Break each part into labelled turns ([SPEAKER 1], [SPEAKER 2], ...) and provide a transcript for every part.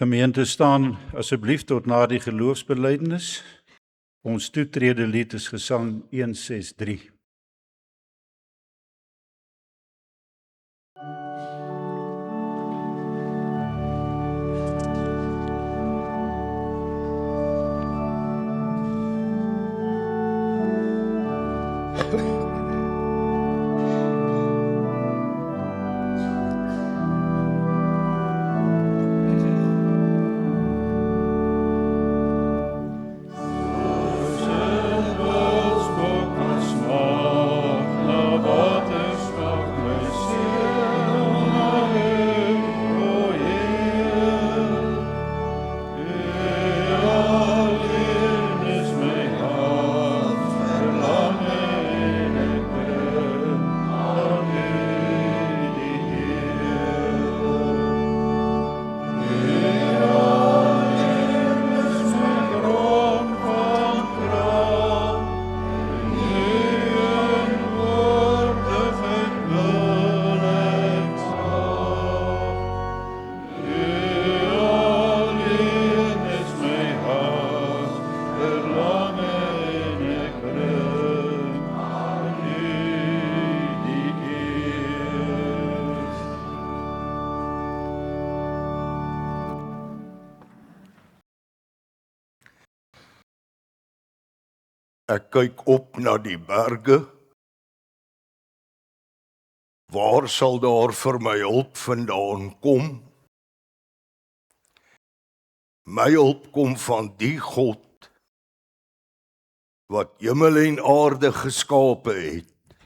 [SPEAKER 1] Gemeente, staan asseblief tot na die geloofsbelijdenis. Ons toetrede lied is gesang 163.
[SPEAKER 2] Ek kyk op na die berge. Waar sal daar vir my hulp vandaan kom? My hulp kom van die God wat hemel en aarde geskape het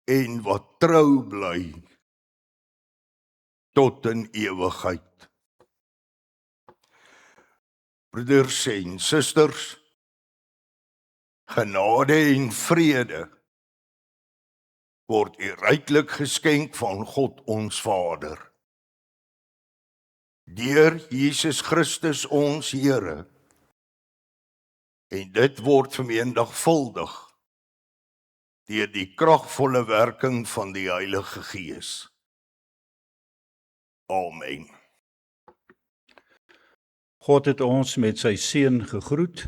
[SPEAKER 2] en wat trou bly tot in ewigheid. Broeders en susters, genade en vrede word u ryklik geskenk van God ons Vader. Deur Jesus Christus ons Here. En dit word vermenigvuldig deur die kragvolle werking van die Heilige Gees. Amen.
[SPEAKER 1] God het ons met sy seën gegroet.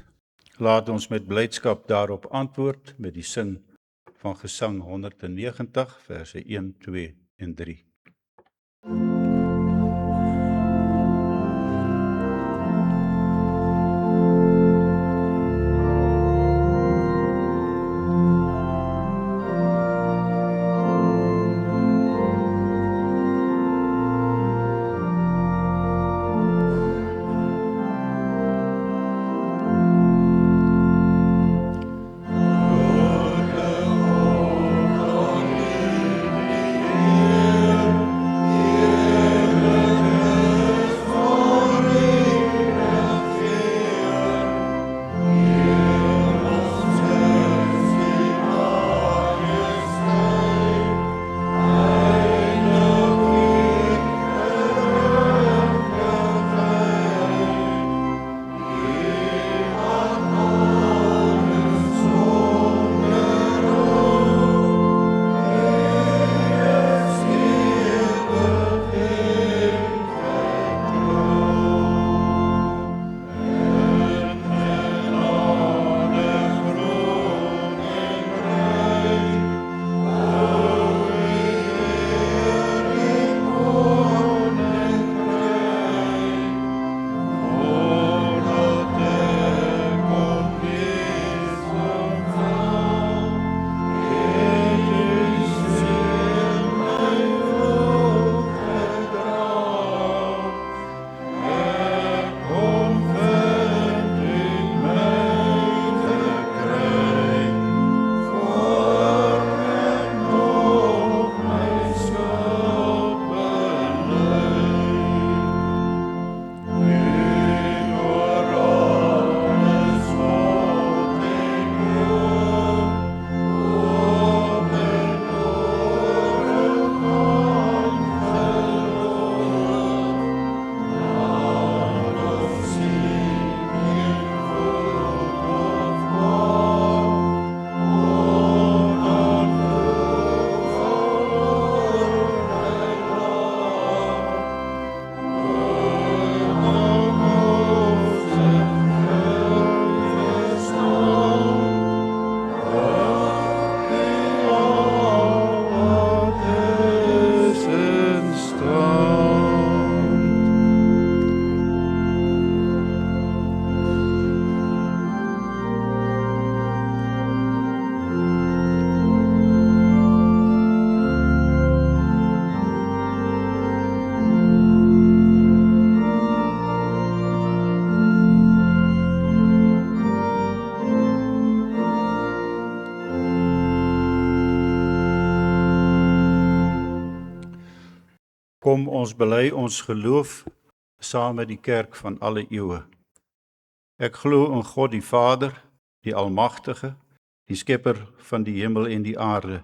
[SPEAKER 1] Laat ons met blydskap daarop antwoord met die sing van Gesang 190, verse 1, 2 en 3.
[SPEAKER 2] Yeah.
[SPEAKER 1] Kom ons bely ons geloof saam met die kerk van alle eeue. Ek glo in God die Vader, die Almagtige, die Skepper van die hemel en die aarde,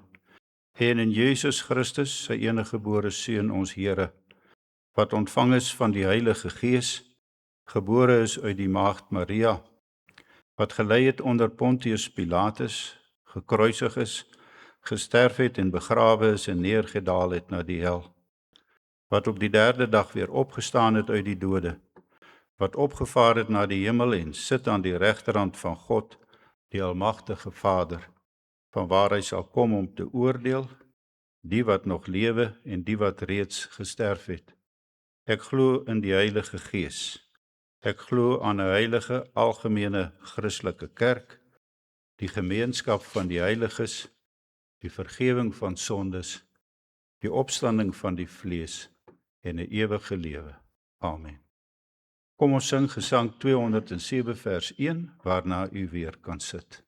[SPEAKER 1] en in Jesus Christus, sy eniggebore Seun, ons Here, wat ontvang is van die Heilige Gees, gebore is uit die Maagd Maria, wat gelei het onder Pontius Pilatus, gekruisig is, gesterf het en begrawe is en neergedaal het na die hel, wat op die 3de dag weer opgestaan het uit die dode, wat opgevaar het na die hemel en sit aan die regterhand van God, die Almagtige Vader, vanwaar hy sal kom om te oordeel, die wat nog lewe en die wat reeds gesterf het. Ek glo in die Heilige Gees. Ek glo aan 'n heilige, algemene Christelike kerk, die gemeenskap van die heiliges, die vergifnis van sondes, die opstanding van die vlees en 'n ewige lewe. Amen. Kom ons sing Gesang 207 vers 1, waarna u weer kan sit.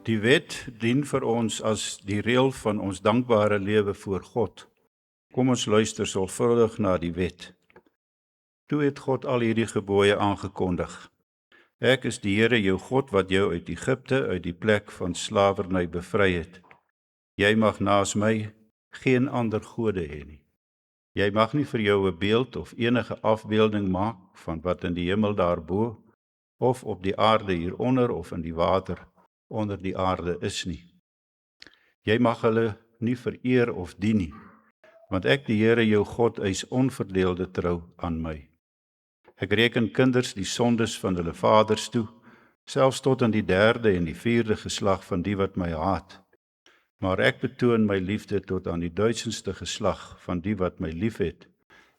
[SPEAKER 1] Die wet dien vir ons as die reël van ons dankbare lewe voor God. Kom ons luister sorgvuldig na die wet. Toe het God al hierdie gebooie aangekondig. Ek is die Here jou God wat jou uit Egipte, uit die plek van slawerny bevry het. Jy mag naas my geen ander gode hê nie. Jy mag nie vir jou 'n beeld of enige afbeelding maak van wat in die hemel daarbo, of op die aarde hieronder of in die water onder die aarde is nie. Jy mag hulle nie vereer of dien nie, want ek die Here jou God eis onverdeelde trou aan my. Ek reken kinders die sondes van hulle vaders toe, selfs tot in die 3de en die 4de geslag van die wat my haat. Maar ek betoon my liefde tot aan die 1000ste geslag van die wat my liefhet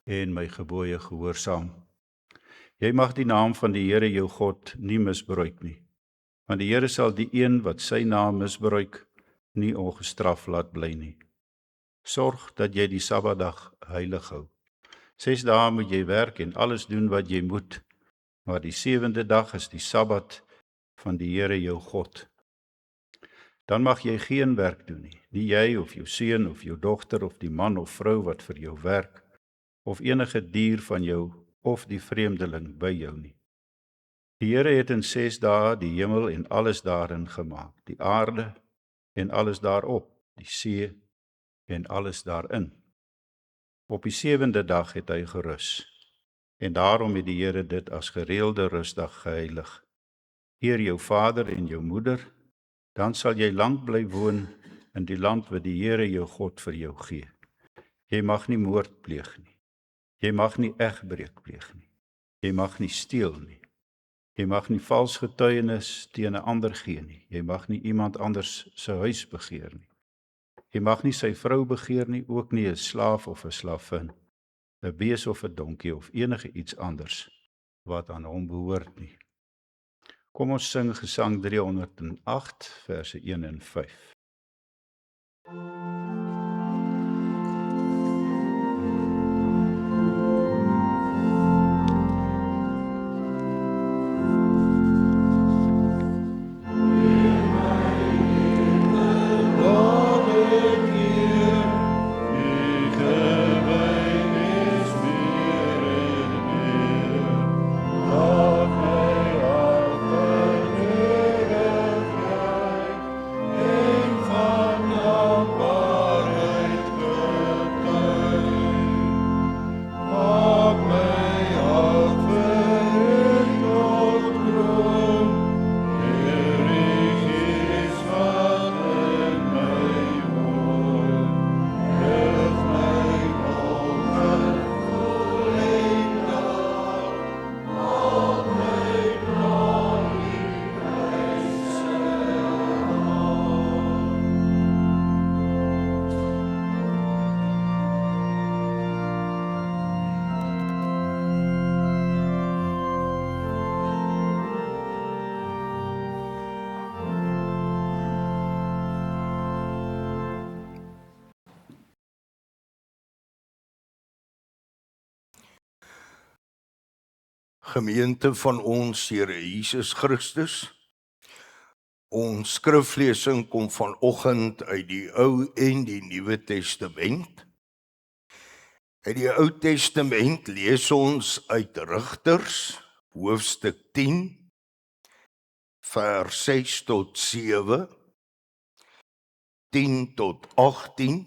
[SPEAKER 1] en my gebooie gehoorsaam. Jy mag die naam van die Here jou God nie misbruik nie, want die Here sal die een wat sy naam misbruik nie ongestraf laat bly nie. Sorg dat jy die Sabbatdag heilig hou. 6 dae moet jy werk en alles doen wat jy moet, maar die 7de dag is die Sabbat van die Here jou God. Dan mag jy geen werk doen nie jy of jou seun of jou dogter of die man of vrou wat vir jou werk, of enige dier van jou of die vreemdeling by jou nie. Die Here het in 6 dae die hemel en alles daarin gemaak, die aarde en alles daarop, die see en alles daarin. Op die 7de dag het hy gerus, en daarom het die Here dit as gereelde rusdag geheilig. Eer jou vader en jou moeder, dan sal jy lank bly woon in die land wat die Here jou God vir jou gee. Jy mag nie moord pleeg nie. Jy mag nie egbreek pleeg nie. Jy mag nie steel nie. Jy mag nie vals getuienis teen 'n ander gee nie. Jy mag nie iemand anders se huis begeer nie. Jy mag nie sy vrou begeer nie, ook nie 'n slaaf of 'n slavin, 'n bees of 'n donkie of enige iets anders wat aan hom behoort nie. Kom ons sing Gesang 308 verse 1 en 5.
[SPEAKER 2] Gemeente van ons Here Jesus Christus. Ons skriflesing kom vanoggend uit die Ou en die Nuwe Testament. Uit die Ou Testament lees ons uit Rigters, hoofstuk 10, vers 6 tot 7, 10 tot 18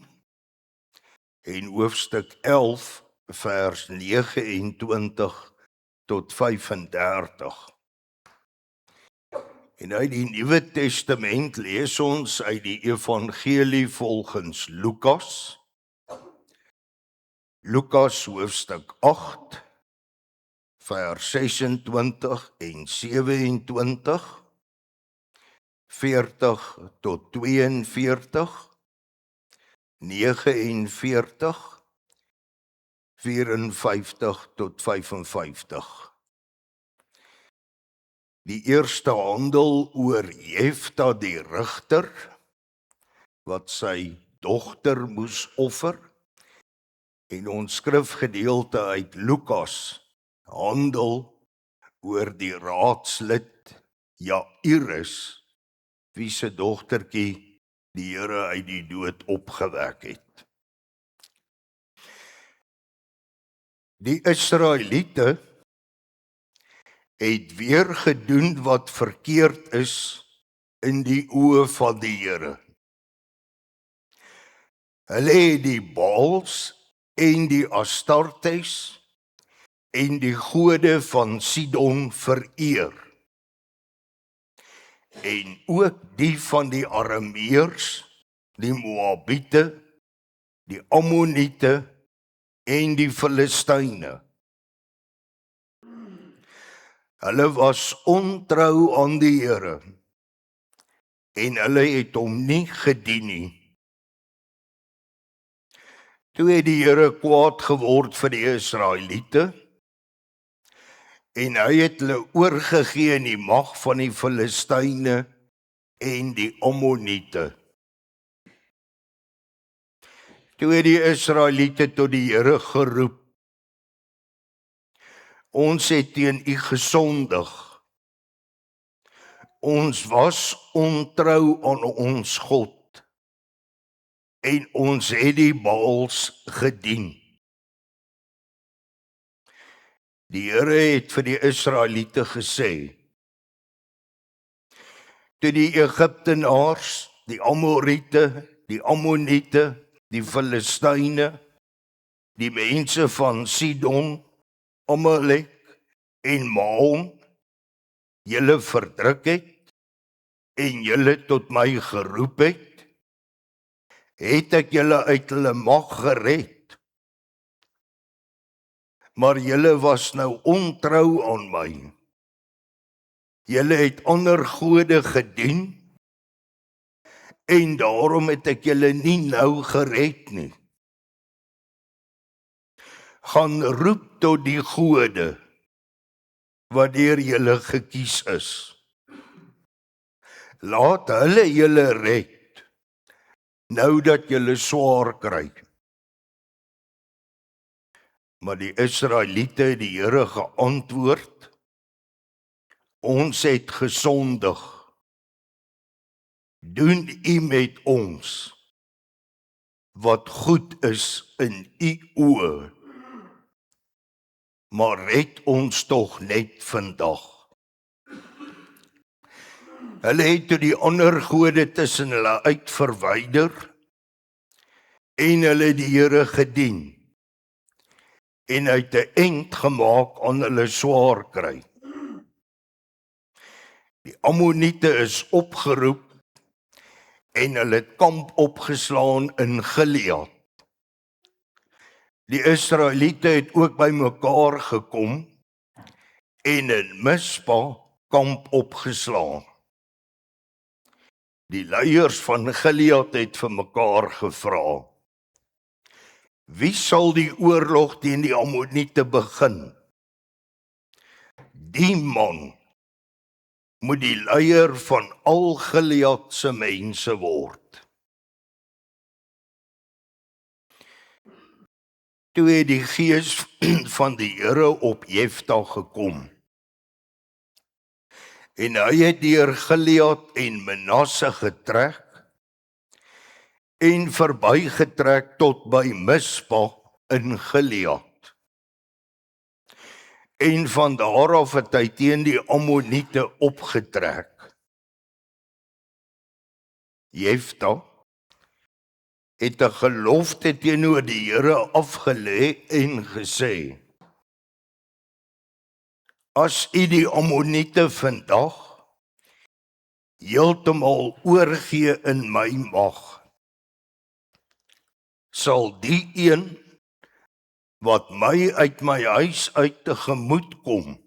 [SPEAKER 2] en hoofstuk 11, vers 29 tot 35. En uit die Nuwe Testament lees ons uit die Evangelie volgens Lukas. Lukas hoofstuk 8, vers 26 en 27, 40 tot 42, 49, 54 tot 55. Die eerste handel oor Jefta die rigter, wat sy dogter moes offer, en ons skrifgedeelte uit Lukas handel oor die raadslid Jairus, wie se dogtertjie die Here uit die dood opgewek het. Die Israeliete het weer gedoen wat verkeerd is in die oë van die Here. Hulle het die Baals en die Astartes en die gode van Sidon vereer. En ook die van die Arameërs, die Moabiete, die Ammoniete en die Filistyne. Hulle was ontrou aan die Here en hulle het hom nie gedien nie. Toe het die Here kwaad geword vir die Israeliete en hy het hulle oorgegee in die mag van die Filistyne en die Ammoniete. Toe het die Israeliete tot die Here geroep: Ons het teen U gesondig. Ons was ontrou aan ons God en ons het die Baals gedien. Die Here het vir die Israeliete gesê: toe die Egiptenaars, die Amoriete, die Ammoniete, die Filistyne, die mense van Sidon, Amalek en Maon julle verdruk het en julle tot my geroep het, het ek julle uit hulle mag gered. Maar julle was nou ontrou aan my. Julle het ander gode gedien en daarom het ek julle nie nou gered nie. Gaan roep tot die gode wat deur julle gekies is. Laat hulle julle red, nou dat julle swaar kry. Maar die Israeliete het die Here geantwoord: Ons het gesondig. Doen U met ons wat goed is in U oë, maar red ons tog net vandag. Hulle het toe die ander gode tussen hulle uit verwyder en hulle die Here gedien en uit 'n end gemaak aan hulle swaar kry. Die Ammoniete is opgeroep en hulle het kamp opgeslaan in Gilead. Die Israeliete het ook bymekaar gekom en in Mispa kamp opgeslaan. Die leiers van Gilead het vir mekaar gevra: Wie sal die oorlog teen die Ammoniete begin? Die man moet die leier van al Gilead se mense word. Toe het die gees van die Here op Jefta gekom. En hy het deur Gilead en Manasse getrek en verbygetrek tot by Mispa in Gilead. En van daar af het hy teen die Ammoniete opgetrek. Jefta het 'n gelofte teenoor die Here afgelê en gesê: As u die Ammoniete vandag heeltemal oorgee in my mag, sal die een wat my uit my huis uit tegemoet kom,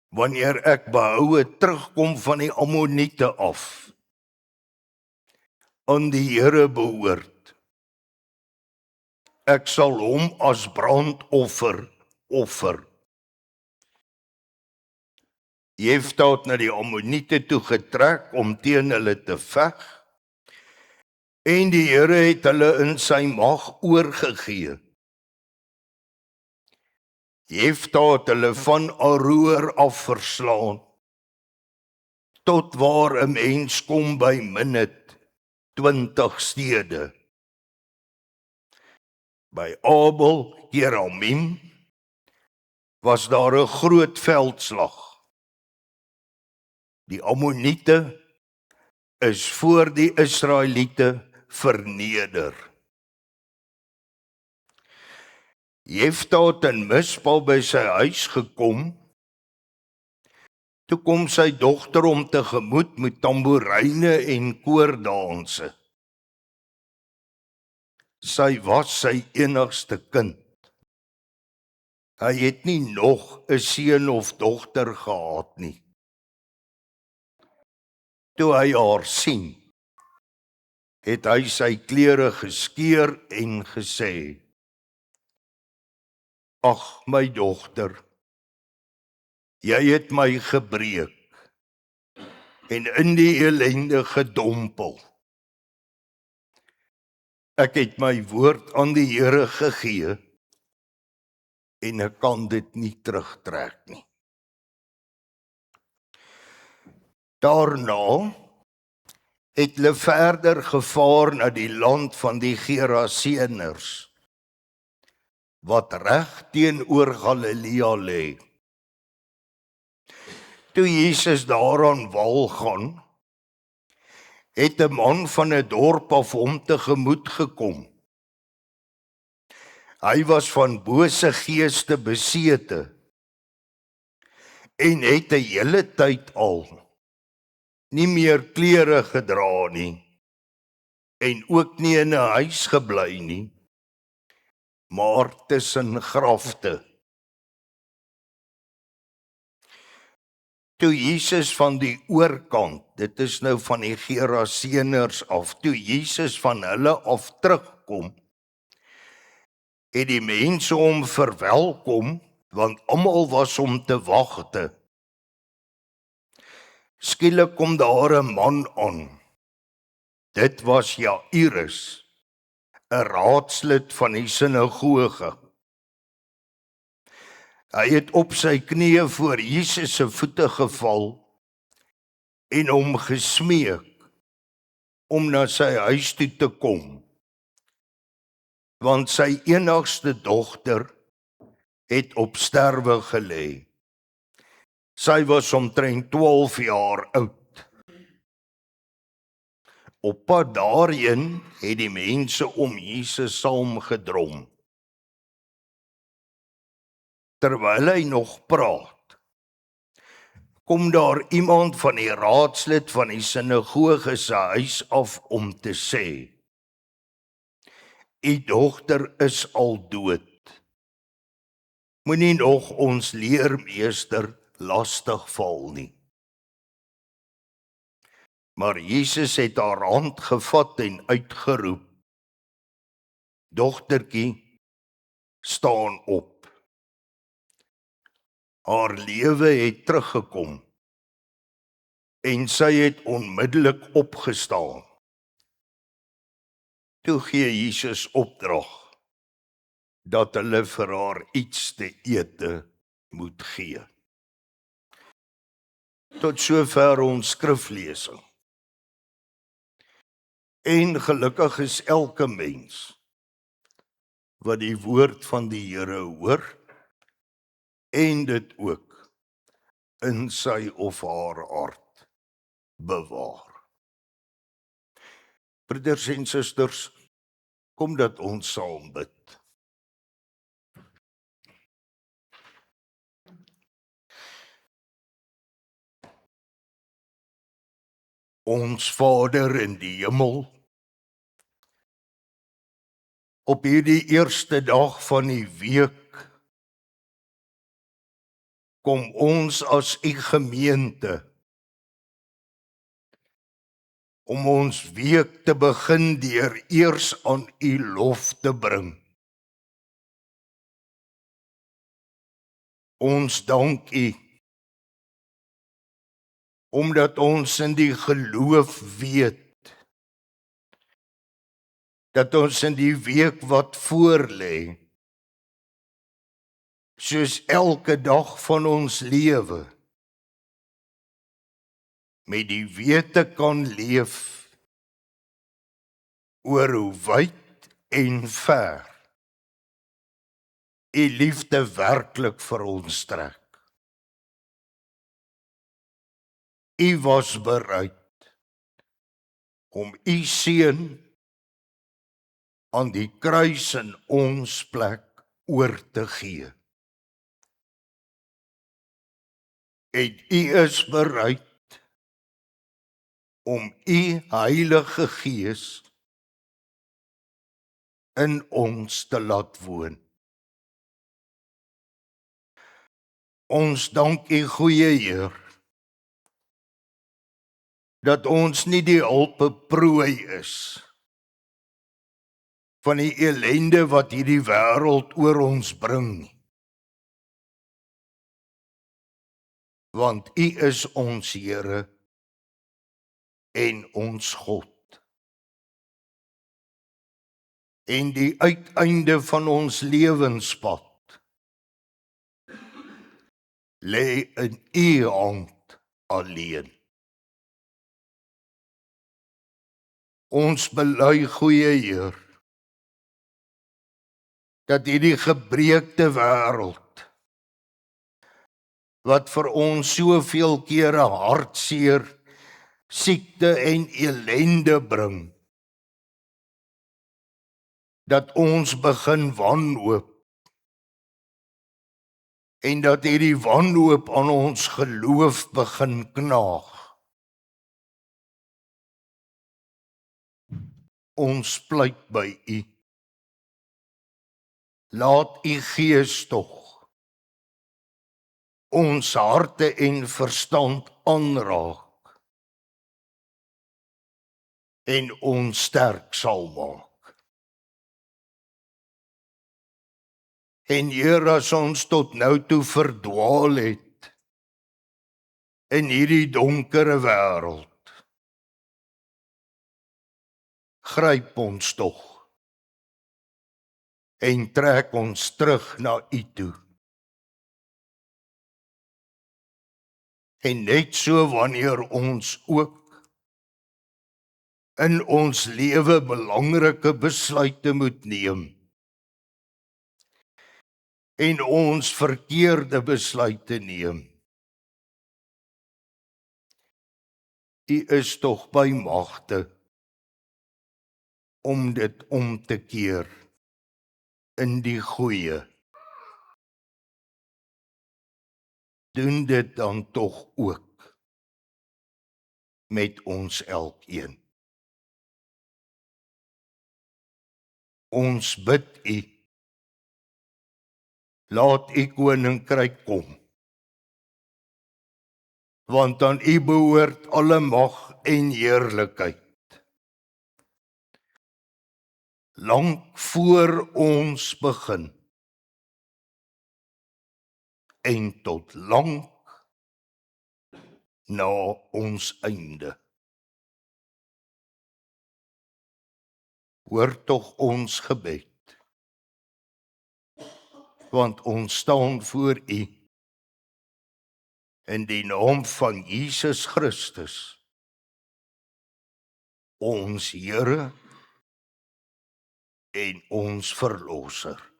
[SPEAKER 2] wanneer ek behoue terugkom van die Ammoniete af, aan die Here behoort. Ek sal hom as brandoffer offer. Jefta het na die Ammoniete toe getrek om teen hulle te veg, en die Here het hulle in sy mag oorgegee. Jefta het hulle van Aroer af verslaan, tot waar 'n mens kom by Minit, 20 stede. By Abel Keramim was daar 'n groot veldslag. Die Ammoniete is voor die Israeliete verneder. Jefta het in Mispa by sy huis gekom. Toe kom sy dogter hom tegemoet met tamboeryne en koordanse. Sy was sy enigste kind. Hy het nie nog 'n seun of dogter gehad nie. Toe hy haar sien, het hy sy klere geskeur en gesê: Ag, my dogter, jy het my gebreek en in die ellende gedompel. Ek het my woord aan die Here gegee en ek kan dit nie terugtrek nie. Daarna het hulle verder gevaar na die land van die Geraseners, wat reg teenoor Galilea lê. Toe Jesus daaraan wal gaan, het 'n man van 'n dorp af hom tegemoet gekom. Hy was van bose geeste besete en het 'n hele tyd al nie meer klere gedra nie en ook nie in 'n huis gebly nie, maar tussen grafte. Toe Jesus van die oorkant, dit is nou van die Geraseners af, toe Jesus van hulle af terugkom, het die mense hom verwelkom, want almal was om te wagte. Skielik kom daar 'n man aan. Dit was Jairus, 'n raadslid van die sinagoge. Hy het op sy knieë voor Jesus se voete geval en hom gesmeek om na sy huis toe te kom, want sy enigste dogter het op sterwe gelê. Sy was omtrent 12 jaar oud. Op pad daarheen het die mense om Jesus saamgedrom. Terwyl hy nog praat, kom daar iemand van die raadslid van die sinagoge se huis af om te sê: "U dogter is al dood. Moenie nog ons leermeester lastig val nie." Maar Jesus het haar hand gevat en uitgeroep: "Dogtertjie, staan op." Haar lewe het teruggekom en sy het onmiddellik opgestaan. Toe gee Jesus opdrag: dat hulle vir haar iets te ete moet gee. Tot sover ons skriflesing. En gelukkig is elke mens wat die woord van die Here hoor en dit ook in sy of haar hart bewaar. Broeders en susters, kom dat ons saam bid. Ons Vader in die hemel, op hierdie eerste dag van die week, kom ons as u gemeente, om ons week te begin deur eers aan u lof te bring. Ons dank u, omdat ons in die geloof weet, dat ons in die week wat voorlê, soos elke dag van ons lewe, met die wete kan leef oor hoe wyd en ver u liefde werklik vir ons trek. U was bereid om u seun aan die kruis in ons plek oor te gee. En u is bereid om u Heilige Gees in ons te laat woon. Ons dank u, goeie Heer, dat ons nie die hulpeprooi is van die ellende wat hierdie wêreld oor ons bring nie. Want u is ons Here en ons God. En die uiteinde van ons lewenspad lê in u hand alleen. Ons bely, goeie Heer, dat hierdie gebreekte wêreld, wat vir ons soveel kere hartseer, siekte en ellende bring, dat ons begin wanhoop, en dat hierdie wanhoop aan ons geloof begin knaag. Ons pleit by u. Laat u Gees tog ons harte en verstand aanraak en ons sterk sal maak. En Here, as ons tot nou toe verdwaal het in hierdie donkere wêreld, gryp ons tog en trek ons terug na u toe. En net so wanneer ons ook in ons lewe belangrike besluite moet neem, en ons verkeerde besluite neem, u is tog by magte om dit om te keer in die goeie. Doen dit dan tog ook met ons elkeen. Ons bid u, laat u koninkryk kom, want aan u behoort alle mag en heerlikheid. Lank voor ons begin, en tot lank na ons einde. Hoor tog ons gebed want ons staan voor U. In die naam van Jesus Christus, ons Here en ons Verlosser.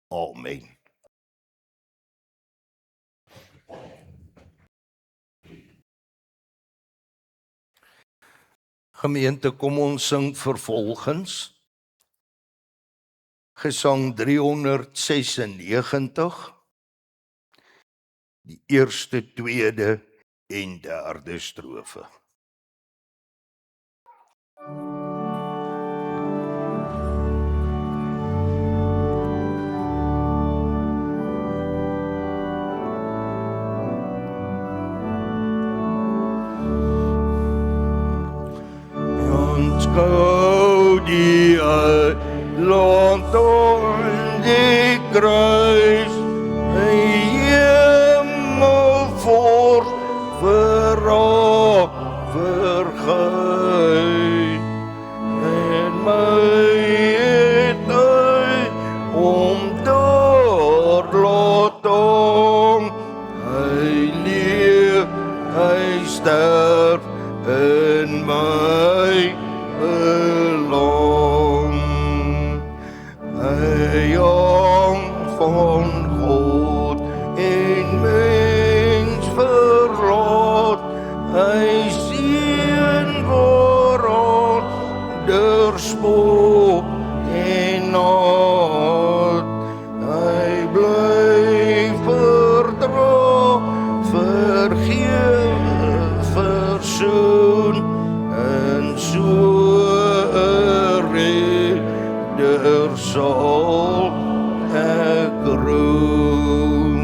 [SPEAKER 2] Amen. Gemeente, kom ons sing vervolgens Gesang 396, die eerste, tweede en derde strofe. Aanskou die land aan die kruis, die hemel voor verraad vergei, en my het hy om daar laat hang, hy leef, hy sterf in my belang. Hy hang van God en mens verlaat, hy seën waaraan der spook en naad, hy bly verdra, vergeef, versoen, en so 'n redder sal ek roem,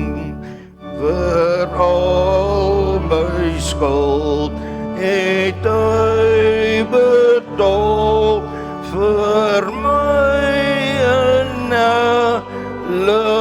[SPEAKER 2] vir al my skuld het hy betaal, vir my en alle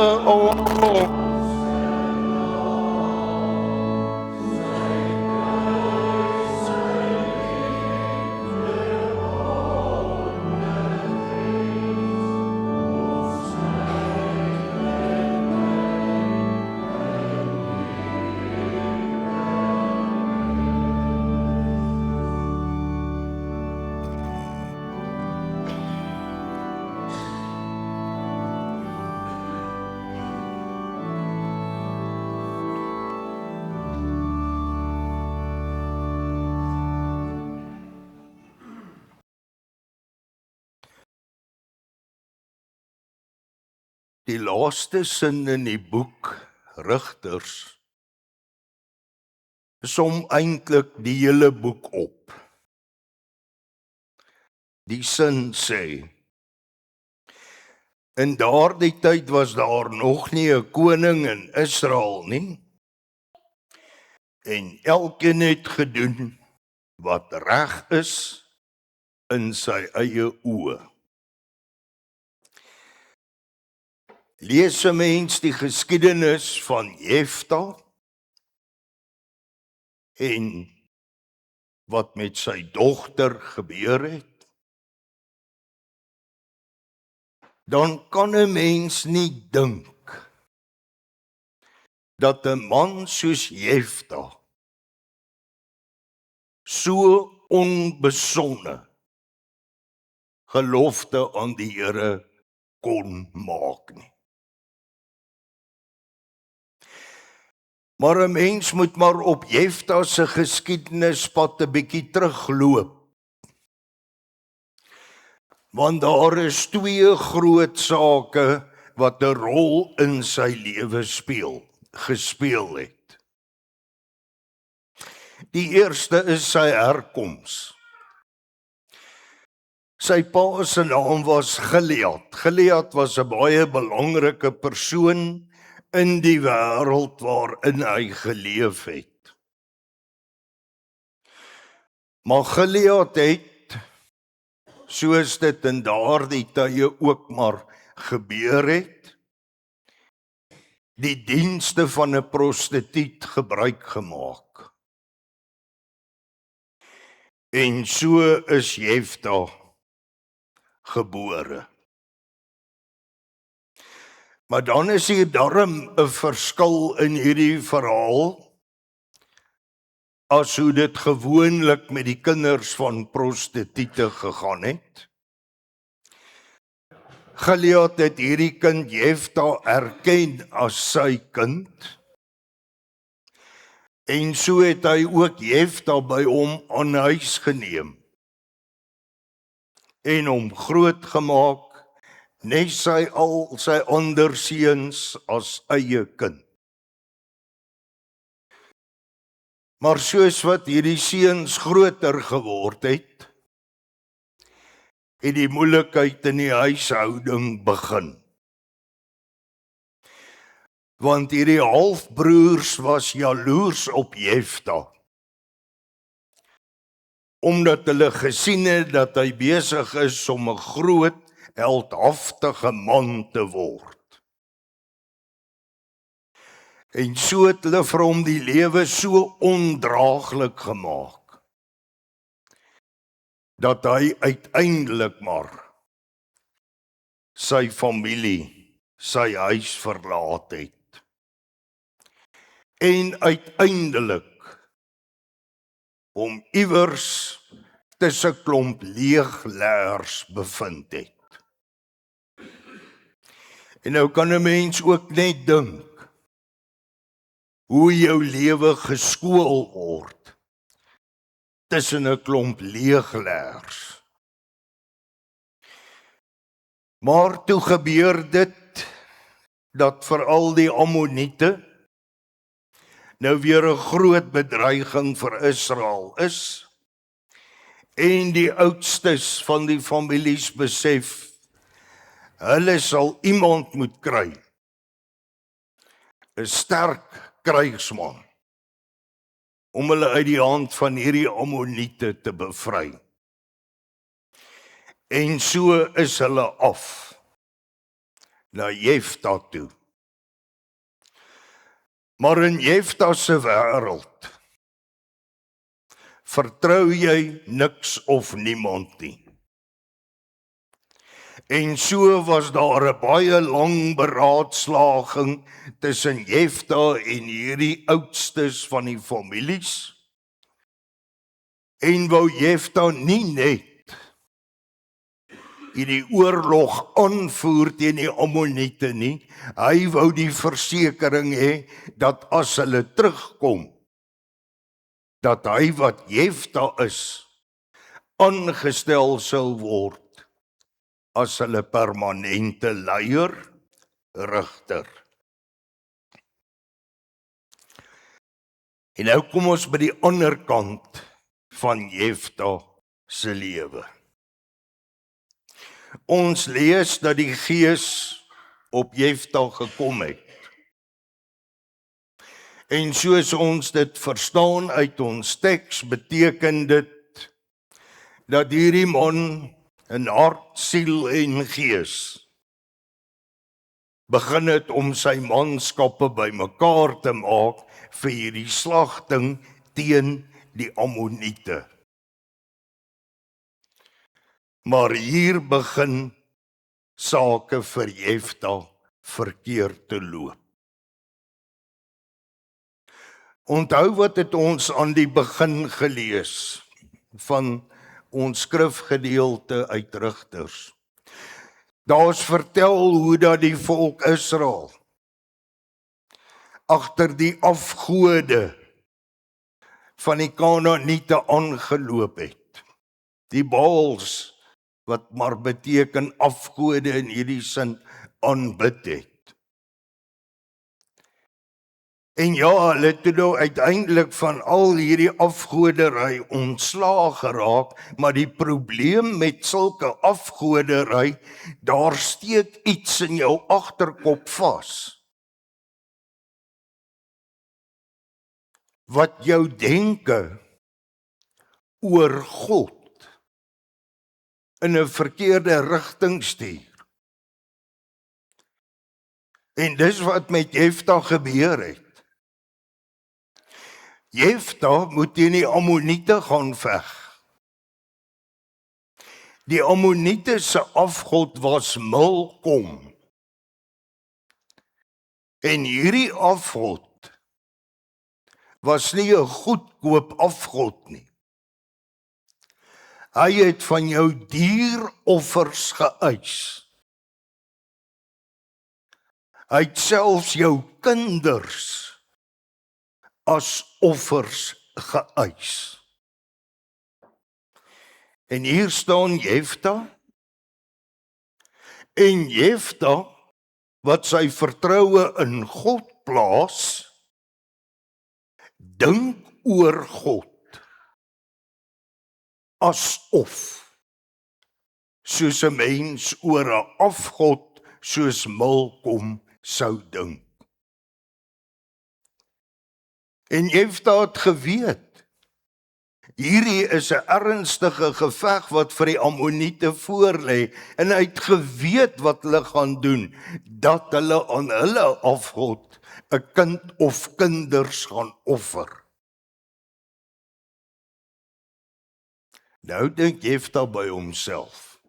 [SPEAKER 2] Die laaste sin in die boek Rigters som eintlik die hele boek op. Die sin sê: in daardie tyd was daar nog nie 'n koning in Israel nie, en elkeen het gedoen wat reg is in sy eie oë. Lees 'n mens die geskiedenis van Jefta en wat met sy dogter gebeur het, dan kan 'n mens nie dink dat 'n man soos Jefta so onbesonne gelofte aan die Here kon maak nie. Maar 'n mens moet maar op Jefta se geskiedenispad 'n bietjie terugloop. Want daar is twee groot sake wat 'n rol in sy lewe gespeel het. Die eerste is sy herkoms. Sy pa se naam was Gilead. Gilead was 'n baie belangrike persoon in die wêreld waarin hy geleef het. Maar Gilead het, soos dit in daardie tye ook maar gebeur het, die dienste van 'n prostituut gebruik gemaak. En so is Jefta gebore. Maar dan is hier darm 'n verskil in hierdie verhaal as hoe dit gewoonlik met die kinders van prostituie gegaan het. Gilead het hierdie kind Jefta erken as sy kind. En so het hy ook Jefta by hom aan huis geneem en hom groot gemaak, net al sy ander seuns as eie kind. Maar soos wat hierdie seuns groter geword het die moeilikheid in die huishouding begin. Want hierdie halfbroers was jaloers op Jefta, omdat hulle gesien het dat hy besig is om 'n groot, heldhaftige man te word. En so het hulle vir hom die lewe so ondraaglik gemaak, dat hy uiteindelik maar sy familie, sy huis verlaat het. En uiteindelik hom iewers tussen klomp leeglaers bevind het. En nou kan 'n mens ook net dink hoe jou lewe geskool word tussen 'n klomp leeglaers. Maar toe gebeur dit dat veral die Ammoniete nou weer 'n groot bedreiging vir Israel is, en die oudstes van die families besef, hulle sal iemand moet kry, 'n sterk krygsman, om hulle uit die hand van hierdie Ammoniete te bevry. En so is hulle af na Jefta toe. Maar in Jefta se wêreld vertrou jy niks of niemand nie. En so was daar 'n baie lang beraadslaging tussen Jefta en hierdie oudstes van die families. En wou Jefta nie net hierdie oorlog aanvoer teen die Ammoniete nie, hy wou die versekering hê dat as hulle terugkom, dat hy wat Jefta is, aangestel sou word as hulle permanente leier, rigter. En nou kom ons by die ander kant van Jefta se lewe. Ons lees dat die Gees op Jefta gekom het. En soos ons dit verstaan uit ons teks, beteken dit dat hierdie man in hart, siel en gees begin het om sy manskappe bymekaar te maak vir hierdie slagting teen die Ammoniete. Maar hier begin sake vir Jefta verkeerd te loop. Onthou wat het ons aan die begin gelees van ons skrifgedeelte uit Rigters. Daar is vertel hoe dat die volk Israel agter die afgode van die Kanaaniete aangeloop het. Die Baals, wat maar beteken afgode in hierdie sin, aanbid het. En ja, hulle het toe nou uiteindelik van al hierdie afgodery ontslaag geraak, maar die probleem met sulke afgodery, daar steek iets in jou agterkop vas, wat jou denke oor God in 'n verkeerde rigting stuur. En dis wat met Jefta gebeur het. Jefta moet teen die Ammoniete gaan veg. Die Ammoniete se afgod was Milkom. En hierdie afgod was nie 'n goedkoop afgod nie. Hy het van jou dieroffers geëis. Hy het selfs jou kinders as offers geëis. En hier staan Jefta, en Jefta, wat sy vertroue in God plaas, dink oor God asof, soos 'n mens oor 'n afgod soos Milkom sou dink. En Jefta het geweet, hierdie is 'n ernstige geveg wat vir die Ammoniete voorlê, en hy het geweet wat hulle gaan doen, dat hulle aan hulle afgod 'n kind of kinders gaan offer. Nou dink Jefta by homself,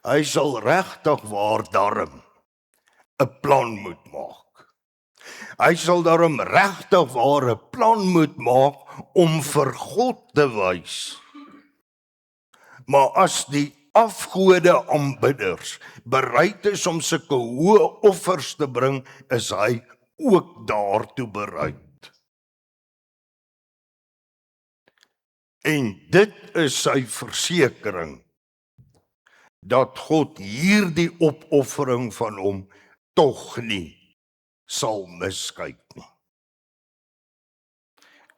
[SPEAKER 2] hy sal regtig waar darm 'n plan moet maak. Hy sal daarom regtig waar 'n plan moet maak om vir God te wys. Maar as die afgode aanbidders bereid is om sulke hoë offers te bring, is hy ook daartoe bereid. En dit is sy versekering, dat God hierdie opoffering van hom tog nie sal miskyk nie.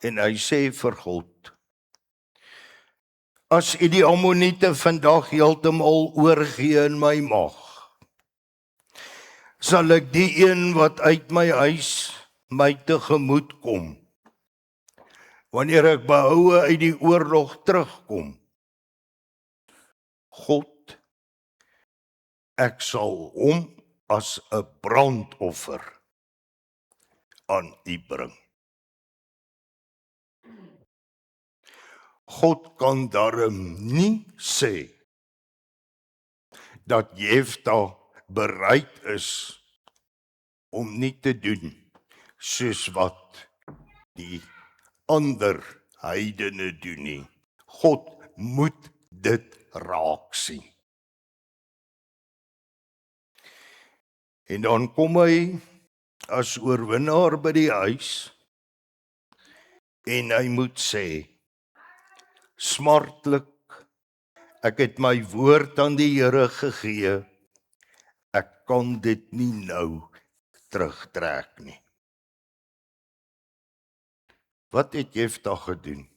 [SPEAKER 2] En hy sê vir God, as U die Ammoniete vandag heeltemal oorgee in my mag, sal ek die een wat uit my huis my tegemoet kom, wanneer ek behoue uit die oorlog terugkom. God, ek sal hom as 'n brandoffer aan U bring. God kan daarom nie sê dat Jefta bereid is om nie te doen soos wat die ander heidene doen nie. God moet dit raak sien. En dan kom hy as oorwinnaar by die huis en hy moet sê, smartlik, ek het my woord aan die Here gegee, ek kan dit nie nou terugtrek nie. Wat het Jefta gedoen?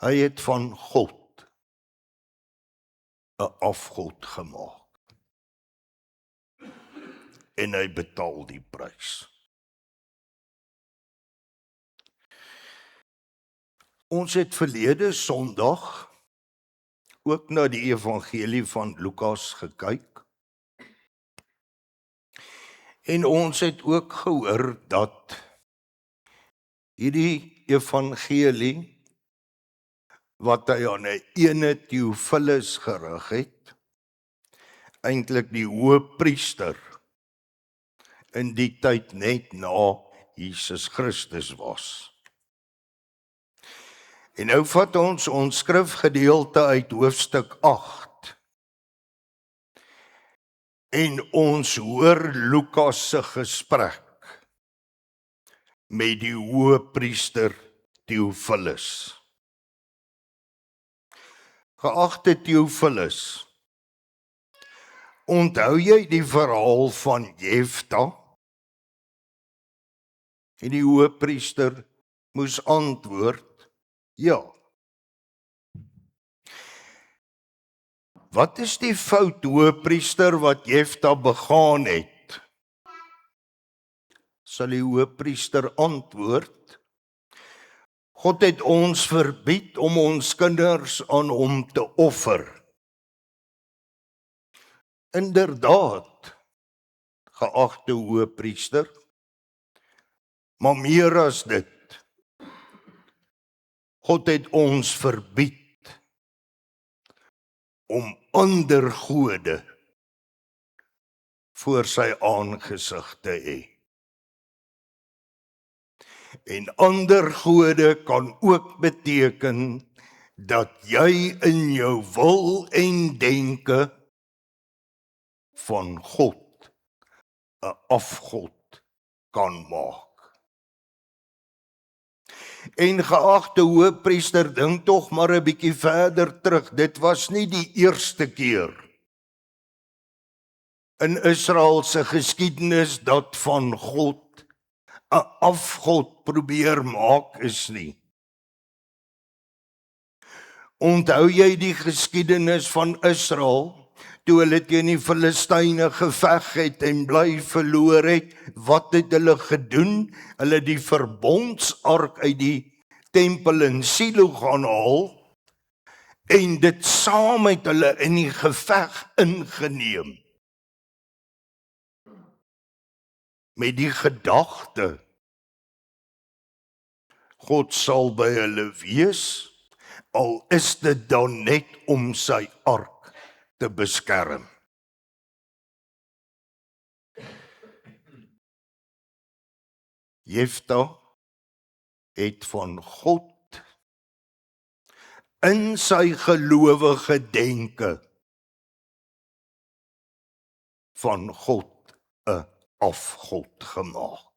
[SPEAKER 2] Hy het van God 'n afgod gemaak. En hy betaal die prys. Ons het verlede Sondag ook na die evangelie van Lukas gekyk. En ons het ook gehoor dat hierdie evangelie wat hy aan 'n ene Theophilus gerig het, eintlik die hoëpriester in die tyd net na Jesus Christus was. En nou vat ons skrifgedeelte uit hoofstuk 8. En ons hoor Lukas se gesprek met die hoëpriester Theophilus. Geagte Theophilus, onthou jy die verhaal van Jefta? En die hoëpriester moes antwoord, ja. Wat is die fout, hoëpriester, wat Jefta begaan het? Sal die hoëpriester antwoord, God het ons verbied om ons kinders aan hom te offer. Inderdaad, geagte hoëpriester, maar meer as dit, God het ons verbied om ander gode voor sy aangesig te hê. En ander gode kan ook beteken dat jy in jou wil en denke van God 'n afgod kan maak. En geagte hoëpriester, dink tog maar 'n bietjie verder terug. Dit was nie die eerste keer in Israel se geskiedenis dat van God 'n afgod probeer maak is nie. Onthou jy die geskiedenis van Israel, toe hulle teen die Filistyne geveg het en bly verloor het? Wat het hulle gedoen? Hulle het die verbondsark uit die tempel in Silo gaan haal en dit saam met hulle in die geveg ingeneem. Met die gedagte, God sal by hulle wees, al is dit dan net om sy ark te beskerm. Jefta het van God in sy gelowige denke van God 'n afgod gemaak.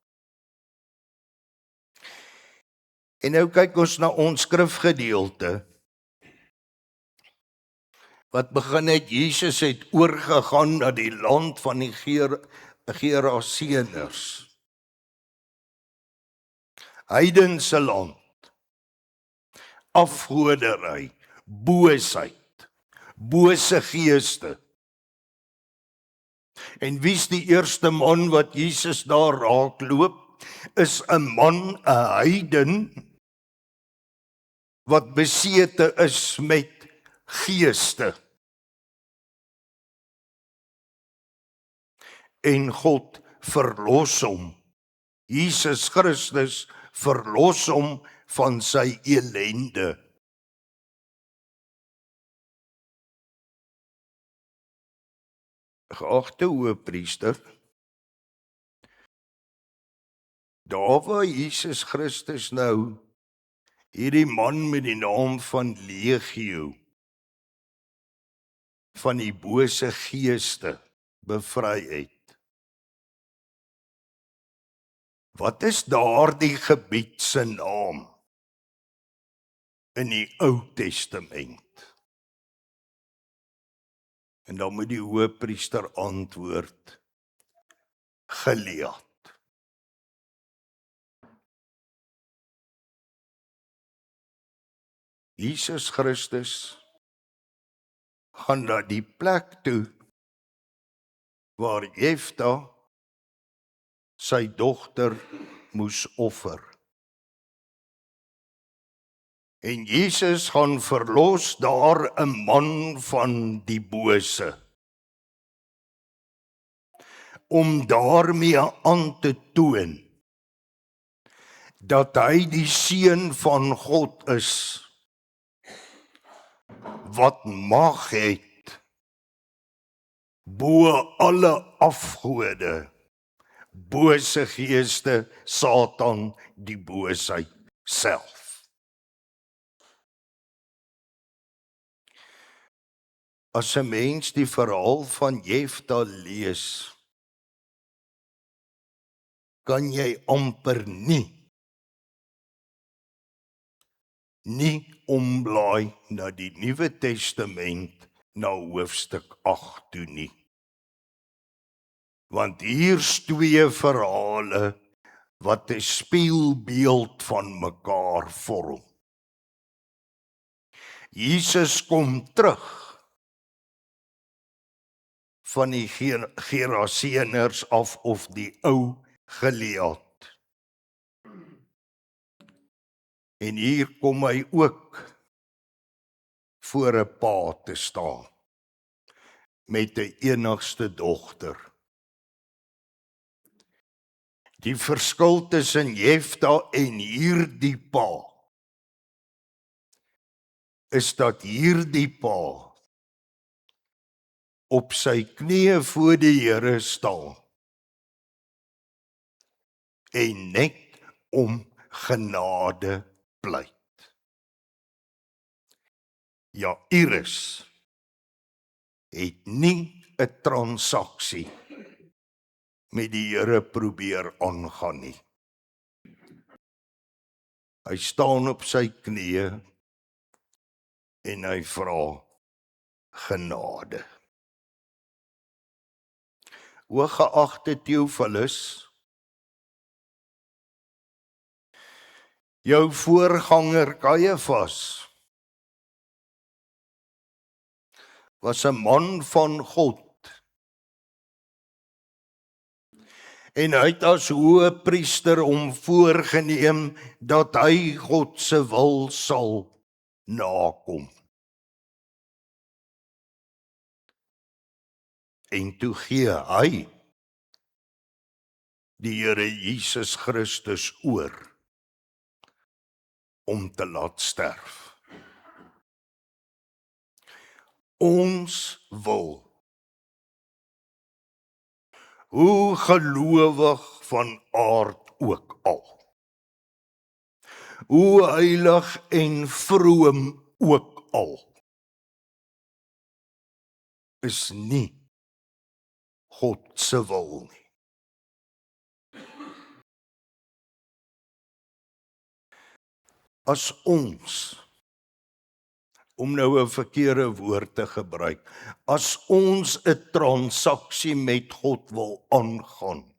[SPEAKER 2] En nou kyk ons na ons skrifgedeelte. Wat begin het, Jesus het oorgegaan na die land van die Geraseners. Heidense land, afgoderry, boosheid, bose geeste. En wie's die eerste man wat Jesus daar raakloop? Is 'n man, 'n heiden, wat besete is met geeste. En God verlos hom. Jesus Christus verlos hom van sy elende. Geagte hoëpriester, daar waar Jesus Christus nou hierdie man met die naam van Legio van die bose geeste bevry het. Wat is daardie gebied se naam in die Ou Testament? En dan moet die hoëpriester antwoord: Gilead. Jesus Christus gaan na die plek toe waar Jefta sy dogter moes offer. En Jesus gaan verlos daar 'n man van die bose, om daarmee aan te toon dat hy die seun van God is, wat mag het bo alle afgode, bose geeste, Satan, die boosheid self. As 'n mens die verhaal van Jefta lees, kan jy amper nie omblaai na die Nuwe Testament na hoofstuk 8 toe nie. Want hier's twee verhale wat 'n spieelbeeld van mekaar vorm. Jesus kom terug van die Geraseners af, of die ou Gilead. En hier kom hy ook voor 'n pa te staan met 'n enigste dogter. Die verskil tussen Jefta en hierdie pa is dat hierdie pa op sy knieë voor die Here staan en net om genade pleit. Jairus het nie 'n transaksie met die Here probeer aangaan nie. Hy staan op sy knieë en hy vra genade. Hooggeagte Theophilus, jou voorganger Caiaphas was 'n man van God en hy het as hoëpriester hom voorgeneem dat hy God se wil sal nakom. En toe gee hy die Here Jesus Christus oor om te laat sterf. Ons wil, hoe gelowig van aard ook al, hoe heilig en vroom ook al, is nie God se wil nie. As ons, om nou 'n verkeerde woord te gebruik, as ons 'n transaksie met God wil aangaan,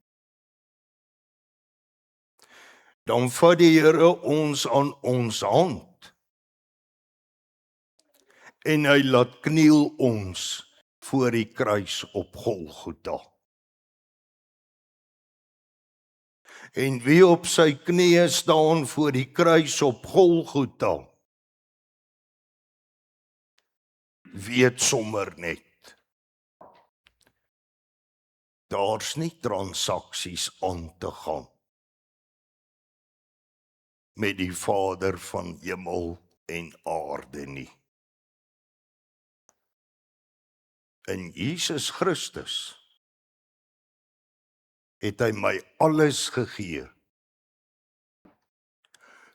[SPEAKER 2] dan vat die Here ons aan ons hand en hy laat kniel ons voor die kruis op Golgotha. En wie op sy knieë staan voor die kruis op Golgotha, weet sommer net, daar's nie transaksies aan te gaan met die Vader van hemel en aarde nie. In Jesus Christus het hy my alles gegee,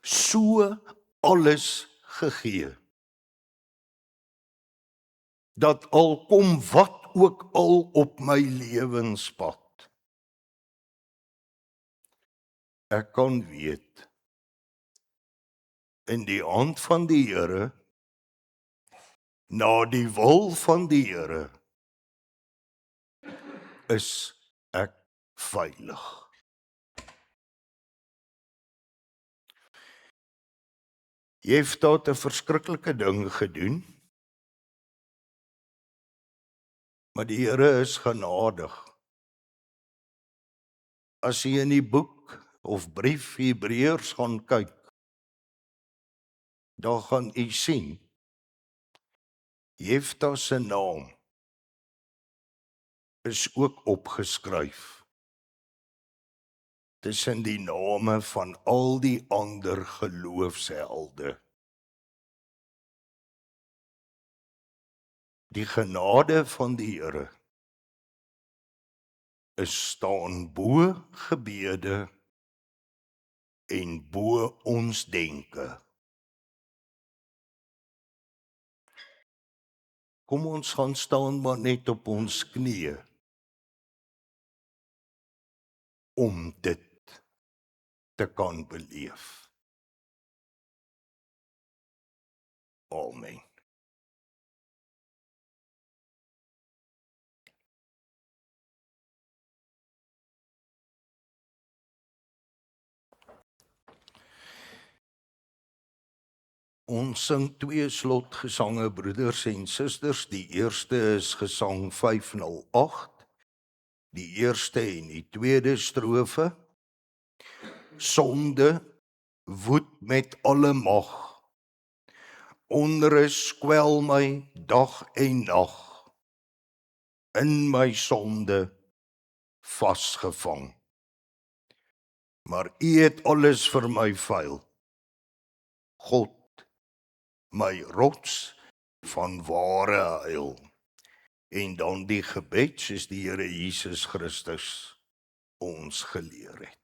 [SPEAKER 2] so alles gegee, dat al kom wat ook al op my lewenspad, ek kan weet, in die hand van die Here, na die wil van die Here, is ek veilig. Jefta het 'n verskriklike ding gedoen, maar die Here is genadig. As jy in die boek of brief Hebreërs gaan kyk, dan gaan jy sien, Jefta se naam is ook opgeskryf tussen die name van al die ander geloofshelde. Die genade van die Here is staan bo gebede en bo ons denke. Kom ons gaan staan maar net op ons knieë om dit te kan beleef. Amen. Ons sing 2 slotgesange, broeders en susters. Die eerste is gesang 508, die eerste en die tweede strofe. Sonde woed met alle mag, onrus kwel my dag en nag, in my sonde vasgevang. Maar U het alles vir my veil, God, my rots van ware heil. en dan die gebed soos die Here Jesus Christus ons geleer het.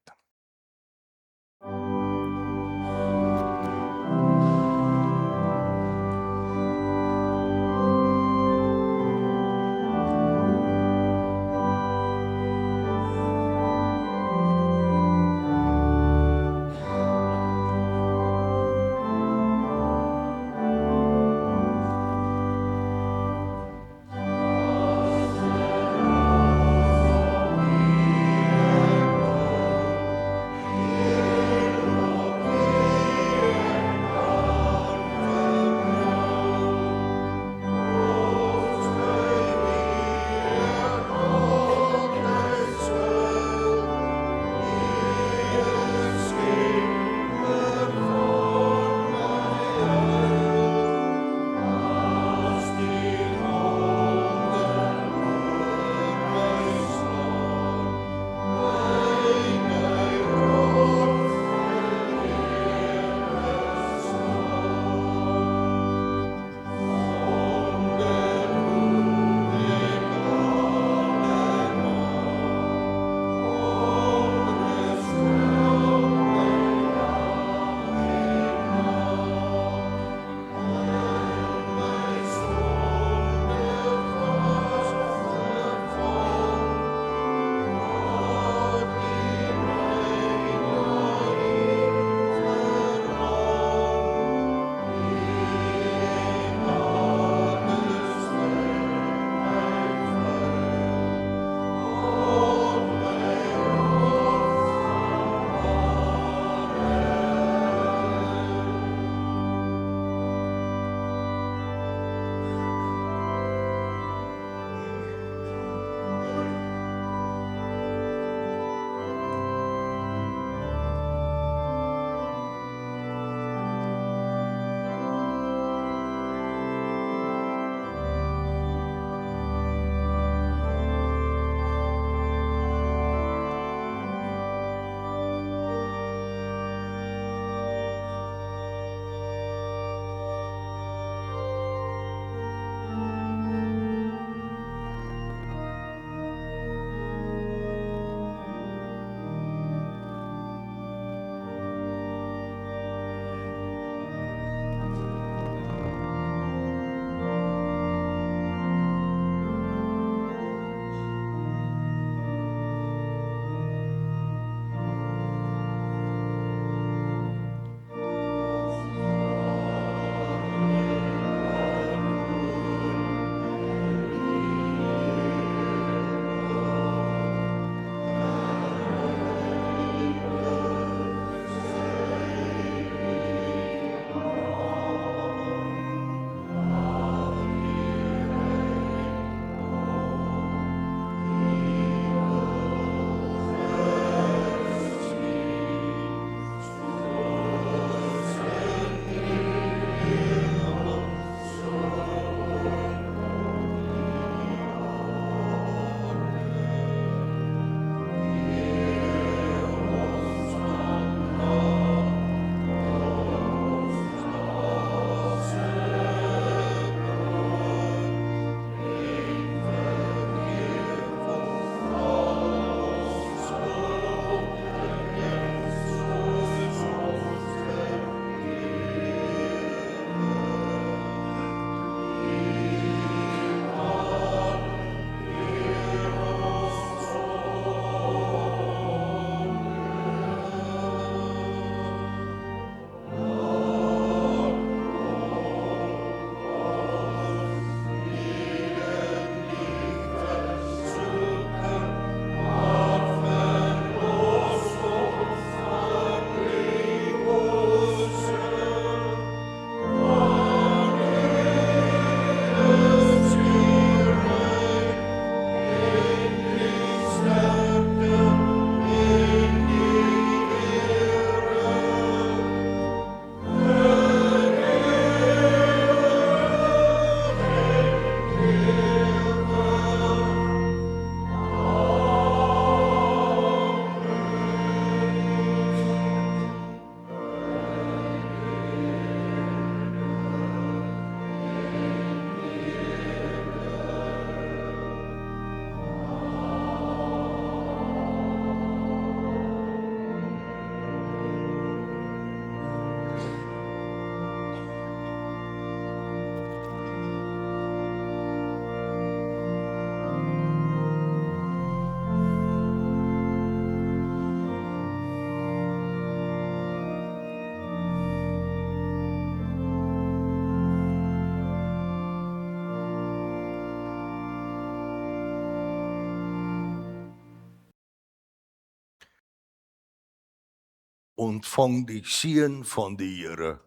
[SPEAKER 2] ontvang die seën van die Here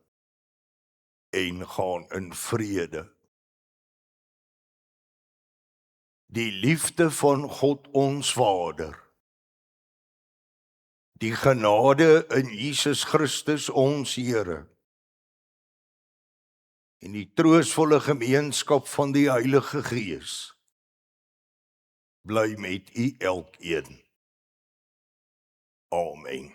[SPEAKER 2] en gaan in vrede. Die liefde van God ons Vader, die genade in Jesus Christus ons Here en die troostvolle gemeenskap van die Heilige Gees bly met u elkeen. Amen.